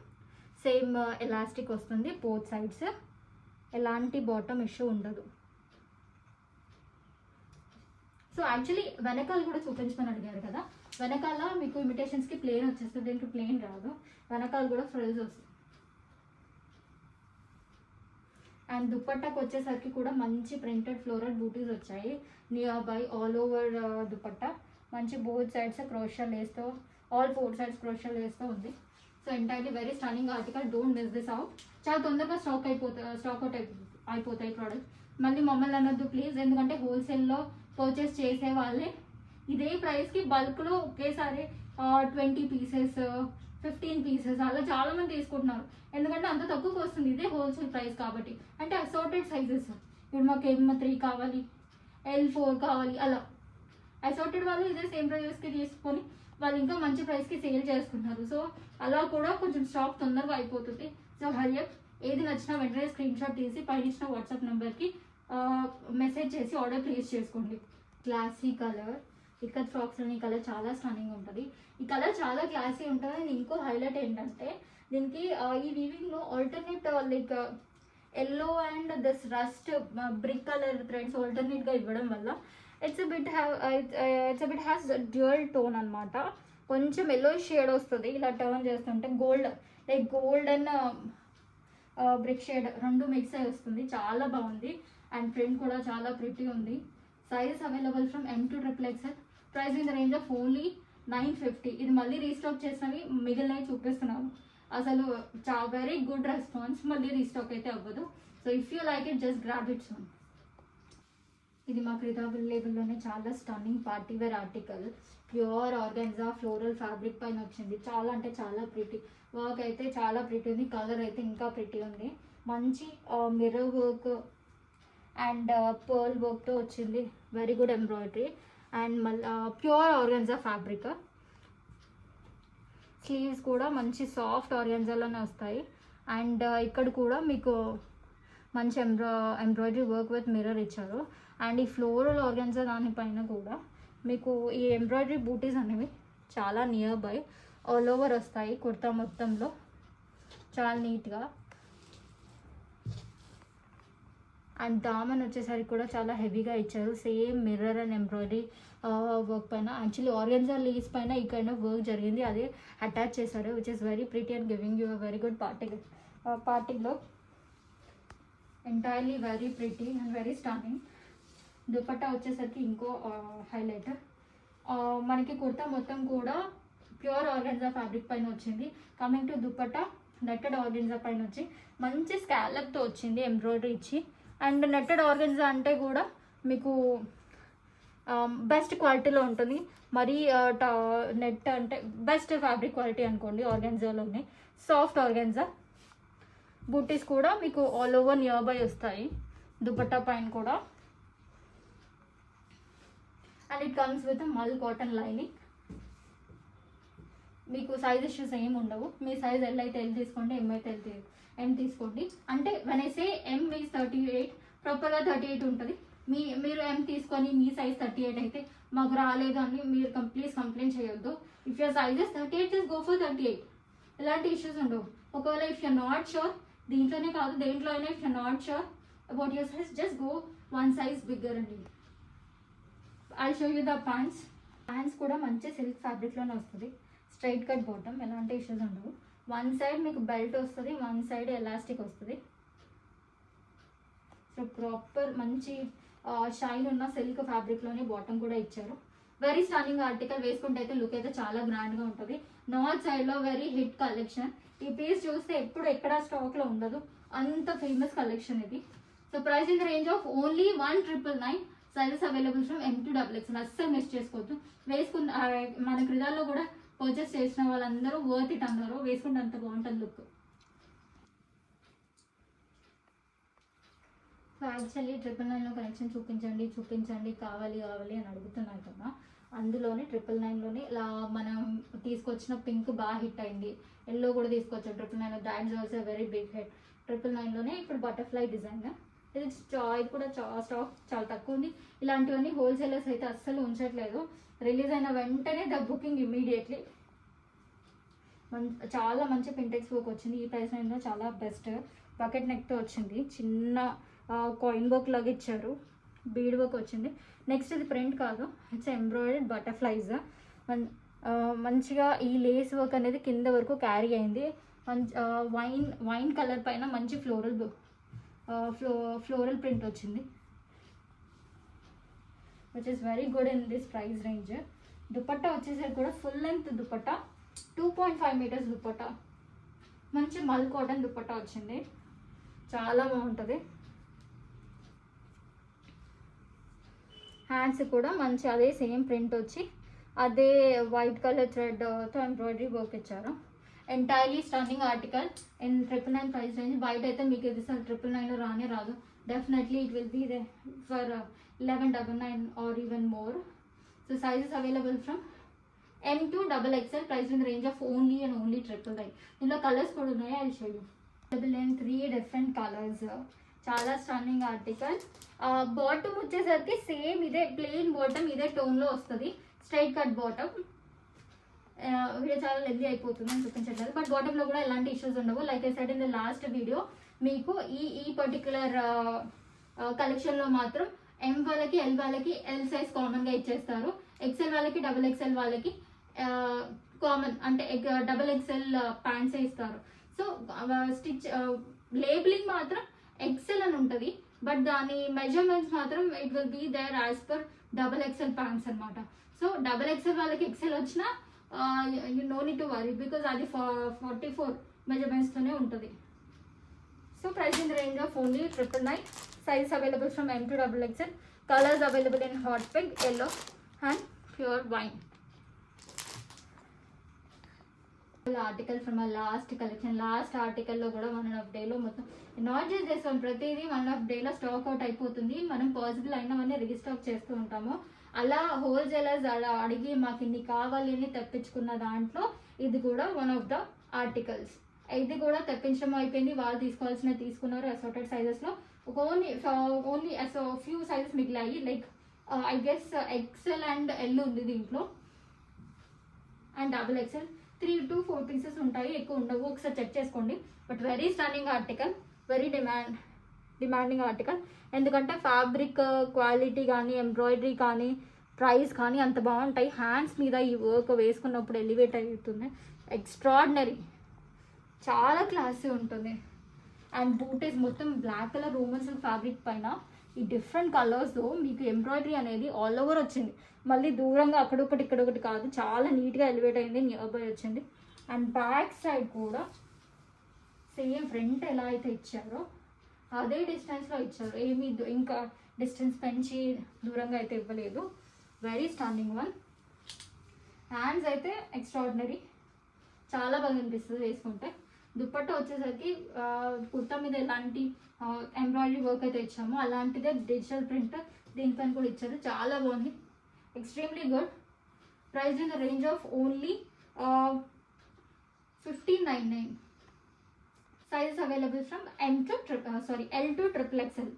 same elastic వస్తుంది బోత్ సైడ్స్, ఎలాంటి బాటమ్ ఇష్యూ ఉండదు. సో యాక్చువల్లీ వెనకాల కూడా చూపించమని అడిగారు కదా, వెనకాల మీకు ఇమిటేషన్స్కి ప్లేన్ వచ్చేస్తుంది, దీనికి ప్లేన్ రాదు, వెనకాల కూడా ఫ్రిల్స్ వస్తుంది. అండ్ దుపట్టాకి వచ్చేసరికి కూడా మంచి ప్రింటెడ్ ఫ్లోరల్ బూటీస్ వచ్చాయి near by all over dupatta. మంచి బోత్ సైడ్స్ క్రోషా లేస్తో, ఆల్ 4 సైడ్స్ క్రోషా లేస్తో ఉంది. So entirely very stunning article, don't miss this out. చాలా తొందరగా స్టాక్ అవుట్ అయిపోతాయి ప్రోడక్ట్. మళ్ళీ మమ్మల్ని అనొద్దు ప్లీజ్, ఎందుకంటే హోల్సేల్లో పర్చేస్ చేసే వాళ్ళే ఇదే ప్రైస్కి బల్క్లో ఒకేసారి 20 పీసెస్ 15 పీసెస్ అలా చాలామంది తీసుకుంటున్నారు, ఎందుకంటే అంత తక్కువకి వస్తుంది ఇదే హోల్సేల్ ప్రైస్ కాబట్టి. అంటే అసోర్టెడ్ సైజెస్, ఇప్పుడు మాకు M3 కావాలి, L4 కావాలి, అలా అసోర్టెడ్ వాళ్ళు ఇదే సేమ్ ప్రైజెస్కి తీసుకొని వాళ్ళు ఇంకా మంచి ప్రైస్కి సేల్ చేసుకుంటున్నారు. సో అలా కూడా కొంచెం స్టాక్ తొందరగా అయిపోతుంది. సో హరియప్, ఏది నచ్చినా వెంటనే స్క్రీన్ షాట్ తీసి పైన ఇచ్చిన వాట్సాప్ నెంబర్కి మెసేజ్ చేసి ఆర్డర్ ప్లేస్ చేసుకోండి. క్లాసీ కలర్, ఇక్కత్ ఫ్రాక్స్ అని కలర్ చాలా స్టన్నింగ్ ఉంటుంది. ఈ కలర్ చాలా క్లాసీ ఉంటుంది. అండ్ ఇంకో హైలైట్ ఏంటంటే దీనికి ఈ వీవింగ్లో alternate like yellow and this rust brick colour threads ఆల్టర్నేట్గా ఇవ్వడం వల్ల it's a bit has dual tone అనమాట. కొంచెం ఎల్లో షేడ్ వస్తుంది ఇలా టర్న్ చేస్తుంటే, గోల్డ్ అండ్ బ్రిక్ షేడ్ రెండు మిక్స్ అయి వస్తుంది, చాలా బాగుంది. అండ్ ప్రింట్ కూడా చాలా ప్రిటీ ఉంది. Sizes available from M to XXL. Price in the range of only 950. ఇది మళ్ళీ రీస్టాక్ చేసినవి మిగిలినవి చూపిస్తున్నాను. అసలు వెరీ గుడ్ రెస్పాన్స్, మళ్ళీ రీస్టాక్ అయితే అవ్వదు. So if you like it just grab it soon. ఇది మా క్రితాబుల్ లేబుల్లోనే చాలా stunning party wear article, pure organza floral fabric పైన వచ్చింది. చాలా అంటే చాలా ప్రిటీ వర్క్, అయితే చాలా ప్రిటీ ఉంది. కలర్ అయితే ఇంకా ప్రిటీ ఉంది. మంచి మిర్రర్ వర్క్ అండ్ పర్ల్ వర్క్తో వచ్చింది, వెరీ గుడ్ ఎంబ్రాయిడరీ. అండ్ మళ్ళీ ప్యూర్ ఆర్గాన్జా ఫ్యాబ్రిక్. స్లీవ్స్ కూడా మంచి సాఫ్ట్ ఆర్గాన్జాలోనే వస్తాయి. అండ్ ఇక్కడ కూడా మీకు మంచి ఎంబ్రాయిడరీ వర్క్ విత్ మిర్రర్ ఇచ్చారు. అండ్ ఈ ఫ్లోరల్ ఆర్గాన్జా దానిపైన కూడా మీకు ఈ ఎంబ్రాయిడరీ బూటీస్ అనేవి చాలా నియర్ బై ఆల్ ఓవర్ వస్తాయి కుర్తా మొత్తంలో, చాలా నీట్గా. అండ్ దామన్ వచ్చేసరికి కూడా చాలా హెవీగా ఇచ్చారు, same mirror and embroidery work పైన. యాక్చువల్లీ ఆర్గాన్జా లీవ్స్ పైన ఈ కైండ్ ఆఫ్ వర్క్ జరిగింది, అదే అటాచ్ చేశారు, which is very pretty and giving you a very good party look. Entirely very pretty and very stunning. Dupatta వచ్చేసరికి ఇంకో హైలైట్. మనకి కుర్తా మొత్తం కూడా ప్యూర్ ఆర్గాన్జా ఫ్యాబ్రిక్ పైన వచ్చింది. Coming to dupatta, netted organza పైన వచ్చి మంచి స్కాలప్తో వచ్చింది ఎంబ్రాయిడరీ ఇచ్చి. అండ్ నెట్టెడ్ ఆర్గాన్జా అంటే కూడా మీకు బెస్ట్ క్వాలిటీలో ఉంటుంది. మరీ నెట్ అంటే బెస్ట్ ఫ్యాబ్రిక్ క్వాలిటీ అనుకోండి ఆర్గాన్జాలోనే. సాఫ్ట్ ఆర్గాన్జా బూటీస్ కూడా మీకు ఆల్ ఓవర్ నియర్ బై వస్తాయి దుపట్టా పైన కూడా. అండ్ ఇట్ కమ్స్ విత్ మల్ కాటన్ లైనింగ్. మీకు సైజ్ ఇష్యూస్ ఏమి ఉండవు. మీ సైజ్ ఎల్ అయితే ఎల్ తీసుకోండి, ఎం అయితే ఎం తీసుకోండి. అంటే when I say M is 38, ప్రాపర్గా 38 ఉంటుంది. మీరు ఎం తీసుకొని మీ సైజ్ 38 అయితే మాకు రాలేదు అని మీరు కంప్లైంట్ చేయొద్దు. If you're size is 38, just go for 38. ఎలాంటి ఇష్యూస్ ఉండవు. ఒకవేళ ఇఫ్ యూర్ నాట్ షూర్, దీంట్లోనే కాదు దేంట్లో అయినా, if you're not sure about your size, just go one size bigger అండి. I show you the pants. Pants కూడా మంచి సిల్క్ ఫ్యాబ్రిక్లోనే వస్తుంది. స్ట్రైట్ కట్ బాటమ్, ఎలాంటి ఇష్యూస్ ఉండవు. వన్ సైడ్ మీకు బెల్ట్ వస్తుంది, వన్ సైడ్ ఎలాస్టిక్ వస్తుంది. సో ప్రాపర్ మంచి షైన్ ఉన్న సిల్క్ ఫ్యాబ్రిక్లోనే బాటమ్ కూడా ఇచ్చారు. Very stunning article. వేసుకుంటే అయితే లుక్ అయితే చాలా గ్రాండ్గా ఉంటుంది. నార్త్ సైడ్లో వెరీ హిట్ కలెక్షన్. ఈ పీస్ చూస్తే ఎప్పుడు ఎక్కడ స్టాక్లో ఉండదు, అంత ఫేమస్ కలెక్షన్ ఇది. So price in the range of only 1999. Sizes available from M to XXL. అస్సలు మిస్ చేసుకోవద్దు. వేసుకున్న మన క్రీడాల్లో కూడా పర్చేస్ చేసిన వాళ్ళందరూ వర్త్ ఇట్ అన్నారు. వేసుకుంటే అంత బాగుంటుంది లుక్. సో యాక్చువల్లీ 999లో కలెక్షన్ చూపించండి కావాలి అని అడుగుతున్నారు కదా. అందులోనే 999లోనే ఇలా మనం తీసుకొచ్చిన పింక్ బాగా హిట్ అయింది. ఎల్లో కూడా తీసుకొచ్చాం 999లో. That's also very big hit. 999లోనే ఇప్పుడు బటర్ఫ్లై డిజైన్. ఇది కూడా స్టాక్ చాలా తక్కువ ఉంది. ఇలాంటివన్నీ హోల్సేలర్స్ అయితే అస్సలు ఉంచట్లేదు. రిలీజ్ అయిన వెంటనే ద బుకింగ్ ఇమీడియట్లీ. చాలా మంచి పింటెక్స్ వర్క్ వచ్చింది. ఈ ప్రైస్ రేంజ్లో చాలా బెస్ట్. బకెట్ నెక్తో వచ్చింది. చిన్న కాయిన్ వర్క్ లాగా ఇచ్చారు. బీడ్ వర్క్ వచ్చింది. నెక్స్ట్ ఇది ప్రింట్ కాదు, ఇట్స్ ఎంబ్రాయిడర్డ్ బటర్ఫ్లైస్. మంచిగా ఈ లేస్ వర్క్ అనేది కింద వరకు క్యారీ అయింది. వైన్ కలర్ పైన మంచి ఫ్లోరల్ ప్రింట్ వచ్చింది, which is very good in this price range. Dupatta వచ్చేసరికి కూడా full length dupatta, 2.5 meters dupatta. మంచి మల్ కాటన్ దుపట్టా వచ్చింది, చాలా బాగుంటుంది. హ్యాండ్స్ కూడా మంచి అదే సేమ్ ప్రింట్ వచ్చి అదే వైట్ కలర్ థ్రెడ్తో ఎంబ్రాయిడరీ వర్క్ ఇచ్చారు. Entirely stunning article in 999 price range. బయట అయితే మీకు ఇది సార్ 999లో రానే రాదు. Definitely it will be there for 1199 or even more. So sizes available from M to XXL. Price in range of only 999. ఇందులో కలర్స్ కూడా ఉన్నాయి, I show you. Available in 3 different colours. చాలా స్టన్నింగ్ ఆర్టికల్. బాటమ్ వచ్చేసరికి same ఇదే plain bottom, ఇదే టోన్లో వస్తుంది. Straight cut bottom. Video చాలా lengthy అయిపోతుంది అని చూపించట్లేదు, బట్ బాటంలో కూడా ఎలాంటి ఇష్యూస్ ఉండవు. Like I said in the last video, మీకు ఈ పర్టికులర్ కలెక్షన్లో మాత్రం M వాళ్ళకి L వాళ్ళకి L సైజ్ కామన్గా ఇచ్చేస్తారు. XL వాళ్ళకి XXL వాళ్ళకి కామన్ అంటే XXL ప్యాంట్సే ఇస్తారు. సో స్టిచ్ లేబులింగ్ మాత్రం XL అని ఉంటుంది, బట్ దాని మెజర్మెంట్స్ మాత్రం it will be there as per XXL pants అనమాట. సో XXL వాళ్ళకి XL వచ్చినా you no need to worry, because అది 44 మెజర్మెంట్స్తోనే ఉంటుంది. So price in the range of only 999. Size available from M to XXL. Colours available in hot pink, yellow and pure wine. Article from a last collection. Last ఆర్టికల్లో కూడా 1.5 డేలో మొత్తం not just చేస్తాం, ప్రతిదీ 1.5 డేలో స్టాక్ అవుట్ అయిపోతుంది. మనం possible అయినవన్నీ restock చేస్తూ ఉంటాము. అలా హోల్సేలర్స్ అలా అడిగి మాకు ఇన్ని కావాలి అని తెప్పించుకున్న దాంట్లో ఇది కూడా వన్ ఆఫ్ ద ఆర్టికల్స్. ఇది కూడా తెప్పించడం అయిపోయింది, వాళ్ళు తీసుకోవాల్సిన తీసుకున్నారు అసార్టెడ్ సైజెస్లో. ఓన్లీ ఫ్యూ సైజెస్ మిగిలాయి, like I guess XL and L ఉంది దీంట్లో, and double XL. 3 to 4 pieces ఉంటాయి, ఎక్కువ ఉండవు, ఒకసారి చెక్ చేసుకోండి. But very stunning article, very demanding article. ఎందుకంటే ఫ్యాబ్రిక్ క్వాలిటీ కానీ, ఎంబ్రాయిడరీ కానీ, ప్రైస్ కానీ అంత బాగుంటాయి. హ్యాండ్స్ మీద ఈ వర్క్ వేసుకున్నప్పుడు ఎలివేట్ అవుతుంది, ఎక్స్ట్రాడినరీ, చాలా క్లాసీ ఉంటుంది. అండ్ బూటీస్ మొత్తం black colour Roman silk fabric పైన ఈ డిఫరెంట్ కలర్స్తో మీకు ఎంబ్రాయిడరీ అనేది ఆల్ ఓవర్ వచ్చింది. మళ్ళీ దూరంగా అక్కడొకటి ఇక్కడొకటి కాదు, చాలా నీట్గా ఎలివేట్ అయింది, నియర్ బై వచ్చింది. అండ్ బ్యాక్ సైడ్ కూడా సేమ్ ఫ్రంట్ ఎలా అయితే ఇచ్చారో అదే డిస్టెన్స్లో ఇచ్చారు, ఏమి ఇంకా డిస్టెన్స్ పెంచి దూరంగా అయితే ఇవ్వలేదు. Very stunning one. హ్యాండ్స్ అయితే ఎక్స్ట్రాడినరీ, చాలా బాగా అనిపిస్తుంది వేసుకుంటే. దుప్పట్ట వచ్చేసరికి కుర్తా మీద ఎలాంటి ఎంబ్రాయిడరీ వర్క్ అయితే ఇచ్చామో అలాంటిదే డిజిటల్ ప్రింట్ దీనిపైన కూడా ఇచ్చారు, చాలా బాగుంది, extremely good. Price in the range of only 1599. Sizes available from L to XXL.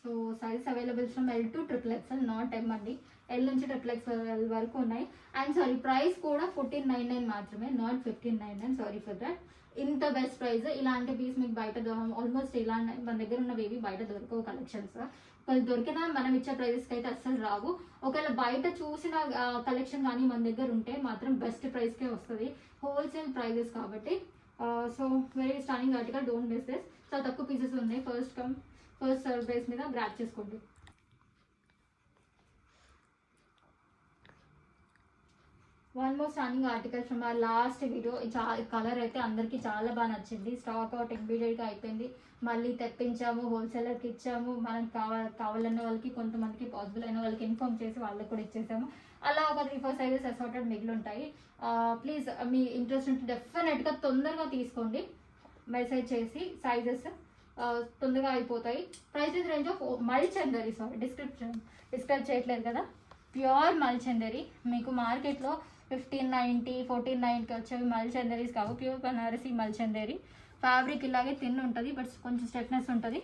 So sizes available from L to XXL, not M అండి, L నుంచి XXL వరకు ఉన్నాయి. అండ్ సారీ, ప్రైస్ కూడా 1499 మాత్రమే, నాట్ 1599, సారీ ఫర్ దట్. ఇంత best price, ఇలాంటి piece మీకు బయట ఆల్మోస్ట్ ఇలాంటి మన దగ్గర ఉన్నవి బయట దొరకవు కలెక్షన్స్. ఒకవేళ దొరికినా మనం ఇచ్చే ప్రైజెస్కి అయితే అస్సలు రావు. ఒకవేళ బయట చూసిన కలెక్షన్ కానీ మన దగ్గర ఉంటే మాత్రం బెస్ట్ ప్రైస్కే వస్తుంది, హోల్సేల్ ప్రైజెస్ కాబట్టి. So very stunning article, don't miss this. చాలా తక్కువ పీసెస్ ఉన్నాయి, ఫస్ట్ సర్వ్ బేస్ మీద గ్రాప్ చేసుకోండి. One more stunning article from a last video. Colour అయితే అందరికీ చాలా బాగా నచ్చింది. స్టాక్ అవుట్ ఇమ్మీడియట్గా అయిపోయింది, మళ్ళీ తెప్పించాము, హోల్సేలర్కి ఇచ్చాము, మనకు కావాలన్న వాళ్ళకి, కొంతమందికి పాసిబుల్ అయిన వాళ్ళకి ఇన్ఫార్మ్ చేసి వాళ్ళకి కూడా ఇచ్చేసాము. అలా ఒక 3-4 సైజెస్ అసార్టెడ్ మిగిలి ఉంటాయి. ప్లీజ్ మీ ఇంట్రెస్ట్ ఉంటే డెఫినెట్గా తొందరగా తీసుకోండి, మెసేజ్ చేసి. సైజెస్ తొందరగా అయిపోతాయి. Price in range of mul chanderi, sorry describe చేయట్లేదు కదా, ప్యూర్ మల్చందరి. మీకు మార్కెట్లో 1590, 1490 వచ్చేవి మల్చందరీస్ కావు, ప్యూర్ బనారసి మల్చందరి. ఫ్యాబ్రిక్ ఇలాగే తిన్ ఉంటుంది, బట్ కొంచెం స్టిఫ్నెస్ ఉంటుంది.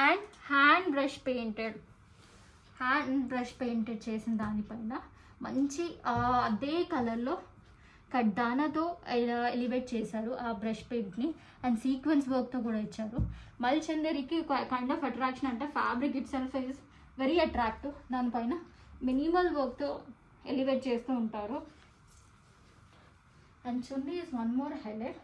అండ్ హ్యాండ్ బ్రష్ పెయింటెడ్ చేసిన దానిపైన మంచి అదే కలర్లో కడ్డానాతో ఎలివేట్ చేశారు ఆ బ్రష్ పెయింట్ని, అండ్ సీక్వెన్స్ వర్క్తో కూడా ఇచ్చారు. మల్చందరికి కైండ్ ఆఫ్ అట్రాక్షన్ అంటే fabric it self is very attractive, దానిపైన మినిమల్ వర్క్తో ఎలివేట్ చేస్తూ ఉంటారు. And chunni is one more highlight.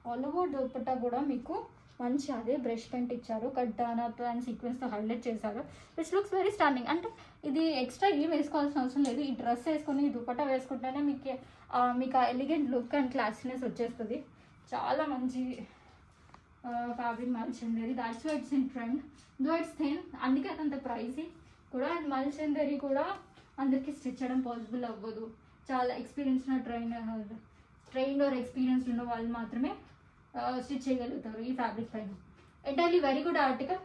All over dupatta కూడా మీకు మంచి అదే బ్రష్ పెయింట్ ఇచ్చారు, కడ్డానాతో అండ్ సీక్వెన్స్తో హైలైట్ చేశారు, విచ్ లుక్స్ వెరీ స్టన్నింగ్. అంటే ఇది ఎక్స్ట్రా ఏం వేసుకోవాల్సిన అవసరం లేదు, ఈ డ్రెస్ వేసుకొని ఈ దుపట్టా వేసుకుంటేనే మీకు ఆ ఎలిగెంట్ లుక్ అండ్ క్లాసీనెస్ వచ్చేస్తుంది. చాలా మంచి fabric mul chanderi, that's why it's in trend, though it's thin, అందుకే అంత ప్రైసీ కూడా. అండ్ మల్చందరి కూడా అందరికీ స్టిచ్ చేయడం పాసిబుల్ అవ్వదు, చాలా ట్రైన్డ్ ఆర్ ఎక్స్పీరియన్స్డ్ ఉన్న వాళ్ళు మాత్రమే స్టిచ్ చేయగలుగుతారు ఈ ఫ్యాబ్రిక్ పైన. Entirely very good article.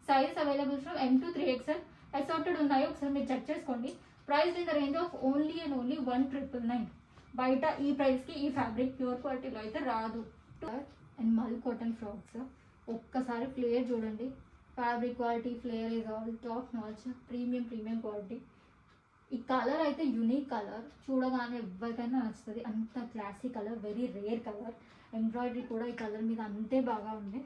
Sizes available from M to 3XL assorted ఉన్నాయి, ఒకసారి మీరు చెక్ చేసుకోండి. Price in the range of only 1999. బయట ఈ ప్రైస్కి ఈ ఫ్యాబ్రిక్ ప్యూర్ క్వాలిటీలో అయితే రాదు. అండ్ మల్ కాటన్ ఫ్రాక్స్, ఒక్కసారి ఫ్లేయర్ చూడండి, fabric quality, flayer is all top notch, premium quality. ఈ కలర్ అయితే యూనిక్ కలర్, చూడగానే ఎవరికైనా నచ్చుతుంది, అంత classy colour, very rare colour. Embroidery కూడా ఈ కలర్ మీద అంతే బాగా ఉంది,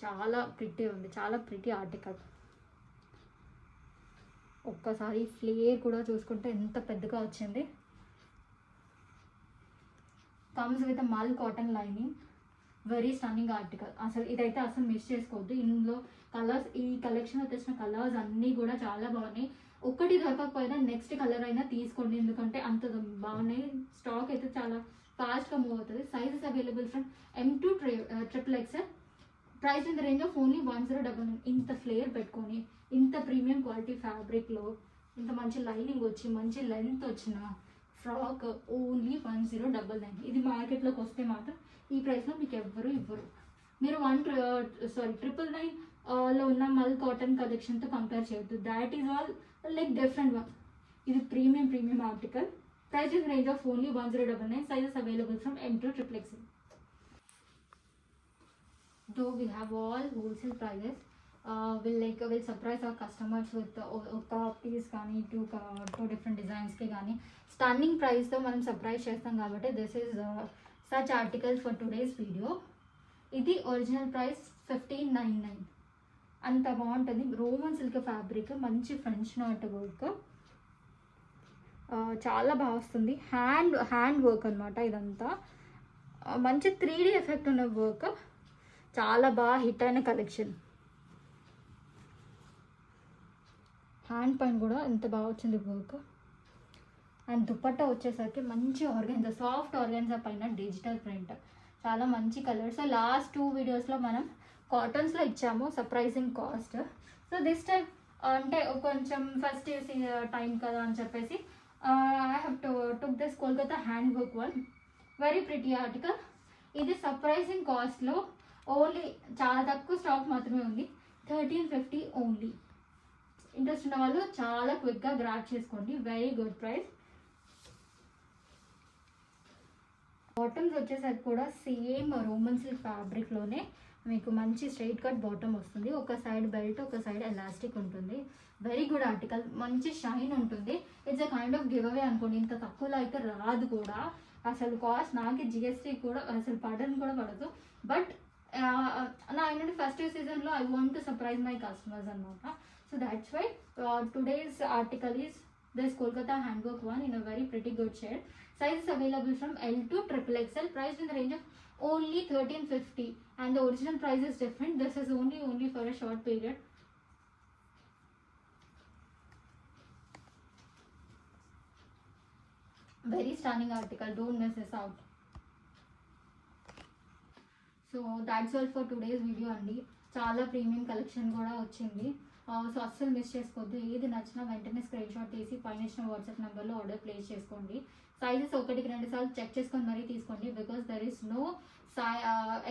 చాలా ప్రిటీ ఉంది, చాలా ప్రిటీ ఆర్టికల్. ఒక్కసారి ఫ్లేర్ కూడా చూసుకుంటే ఎంత పెద్దగా వచ్చింది. కమ్స్ విత్ మల్ cotton lining, very stunning article. ఇదైతే అసలు మిస్ చేసుకోవద్దు. ఇందులో కలర్స్, ఈ కలెక్షన్లో తెచ్చిన కలర్స్ అన్నీ కూడా చాలా బాగున్నాయి. ఒక్కటి దొరకకపోయినా నెక్స్ట్ కలర్ అయినా తీసుకోండి, ఎందుకంటే అంత బాగున్నాయి. స్టాక్ అయితే చాలా ఫాస్ట్గా మూవ్ అవుతుంది. Sizes available from M to XXL. Price in the range of only 1099. ఇంత ఫ్లేర్ పెట్టుకొని, ఇంత ప్రీమియం క్వాలిటీ ఫ్యాబ్రిక్లో, ఇంత మంచి లైనింగ్ వచ్చి, మంచి లెంత్ వచ్చిన ఫ్రాక్ ఓన్లీ 1099. ఇది మార్కెట్లోకి వస్తే మాత్రం ఈ ప్రైస్లో మీకు ఎవ్వరు ఇవ్వరు. మీరు 999లో ఉన్న మల్ కాటన్ కలెక్షన్తో కంపేర్ చేయొద్దు. That is all like different one. ఇది premium article. Price in range of only 1099. Sizes available from M to XXL. Though we have all wholesale prices, we'll surprise our customers with ఒక piece కానీ two different డిజైన్స్కి కానీ stunning ప్రైస్తో మనం surprise చేస్తాం కాబట్టి this is such article for today's video. ఇది original price 1599. అంత బాగుంటుంది. రోమన్ సిల్క్ ఫ్యాబ్రిక్, మంచి ఫ్రెంచ్ నాట్ వర్క్, చాలా బాగా వస్తుంది. హ్యాండ్ వర్క్ అనమాట ఇదంతా. మంచి 3D ఎఫెక్ట్ ఉన్న వర్క్, చాలా బాగా హిట్ అయిన కలెక్షన్. హ్యాండ్ పైన కూడా ఎంత బాగా వచ్చింది వర్క్. అండ్ దుపట్టా వచ్చేసరికి మంచి ఆర్గాన్జా, సాఫ్ట్ ఆర్గాన్జా పైన డిజిటల్ ప్రింట్, చాలా మంచి కలర్స్. లాస్ట్ 2 వీడియోస్లో మనం కాటన్స్లో ఇచ్చాము surprising cost. So this time అంటే కొంచెం ఫస్ట్ టైం కదా అని చెప్పేసి I have took this Kolkata hand work one, very pretty article. ఇది సర్ప్రైజింగ్ కాస్ట్లో ఓన్లీ చాలా తక్కువ స్టాక్ మాత్రమే ఉంది. 1350 ఓన్లీ. ఇంట్రెస్ట్ ఉన్న వాళ్ళు చాలా క్విక్గా గ్రాబ్ చేసుకోండి. Very good price. బాటమ్స్ వచ్చేసరికి కూడా సేమ్ రోమన్ సిల్క్ ఫ్యాబ్రిక్లోనే మీకు మంచి స్ట్రైట్ కట్ బాటమ్ వస్తుంది. ఒక సైడ్ బెల్ట్, ఒక సైడ్ ఎలాస్టిక్ ఉంటుంది. Very good article. మంచి షైన్ ఉంటుంది. It's a kind of give away అనుకోండి. ఇంత తక్కువలో అయితే రాదు కూడా. అసలు కాస్ట్ నాకు GST కూడా అసలు పడని కూడా పడదు. బట్ నా ఏంటంటే ఫెస్టివ్ సీజన్లో I want to surprise my customers అనమాట. So that's why today's article is this Kolkata handwork one in a very pretty good shade. Size is available from L to XXL. Price in the range of only 1350, and the original price is different. This is only for a short period. Very stunning article. Don't miss this out. So that's all for today's video అండి. చాలా premium collection కూడా వచ్చింది. So అస్సలు miss చేసుకోవద్దు. ఏది నచ్చినా వెంటనే screen shot తీసి పైన ఇచ్చిన వాట్సాప్ నెంబర్లో ఆర్డర్ ప్లేస్ చేసుకోండి. సైజెస్ 1-2 సార్లు చెక్ చేసుకొని మరీ తీసుకోండి. Because there is no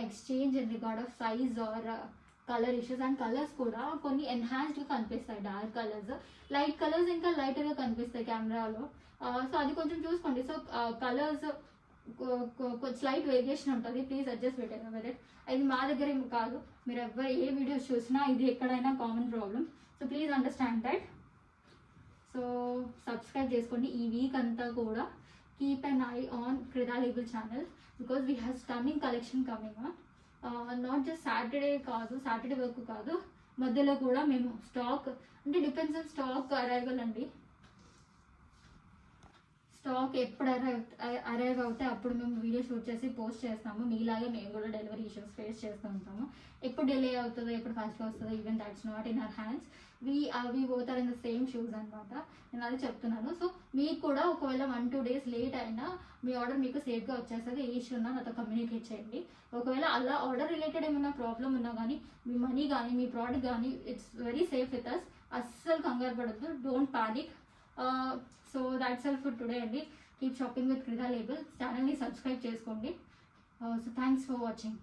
exchange in regard of size or colour issues. And colours కూడా కొన్ని ఎన్హాన్స్డ్గా కనిపిస్తాయి. డార్క్ కలర్స్, లైట్ కలర్స్ ఇంకా లైట్గా కనిపిస్తాయి కెమెరాలో. సో అది కొంచెం చూసుకోండి. సో కలర్స్ స్లైట్ వేరియేషన్ ఉంటుంది. Please adjust with it. ఇది మా దగ్గర ఏమి కాదు. మీరు ఎవరు ఏ వీడియోస్ చూసినా ఇది ఎక్కడైనా common problem. So please understand that. So subscribe చేసుకోండి. ఈ వీక్ అంతా కూడా keep an eye on Krida Label channel, because we have stunning collection coming on. Not just Saturday వరకు కాదు, మధ్యలో కూడా మేము స్టాక్ అంటే డిపెండ్స్ ఆన్ స్టాక్ అరైవల్ అండి. స్టాక్ ఎప్పుడు అరైవ్ అవుతే అప్పుడు మేము వీడియో షూట్ చేసి పోస్ట్ చేస్తాము. మీలాగే మేము కూడా డెలివరీ ఇష్యూస్ ఫేస్ చేస్తూ ఉంటాము. ఎప్పుడు డిలే అవుతుందో, ఎప్పుడు ఫాస్ట్గా వస్తుందో, even that's not in our hands. We both are in the same shoes అనమాట. నేను అది చెప్తున్నాను. సో మీకు కూడా ఒకవేళ 1-2 days లేట్ అయినా మీ ఆర్డర్ మీకు సేఫ్గా వచ్చేస్తుంది. ఏ ఇష్యూ ఉన్నా నాతో కమ్యూనికేట్ చేయండి. ఒకవేళ అలా ఆర్డర్ రిలేటెడ్ ఏమైనా ప్రాబ్లం ఉన్నా కానీ, మీ మనీ కానీ మీ ప్రోడక్ట్ కానీ, it's very safe with us. అస్సలు కంగారు పడద్దు. Don't panic. So that's all for today అండి. Keep shopping with Krida Label. ఛానల్ని సబ్స్క్రైబ్ చేసుకోండి. So thanks for watching.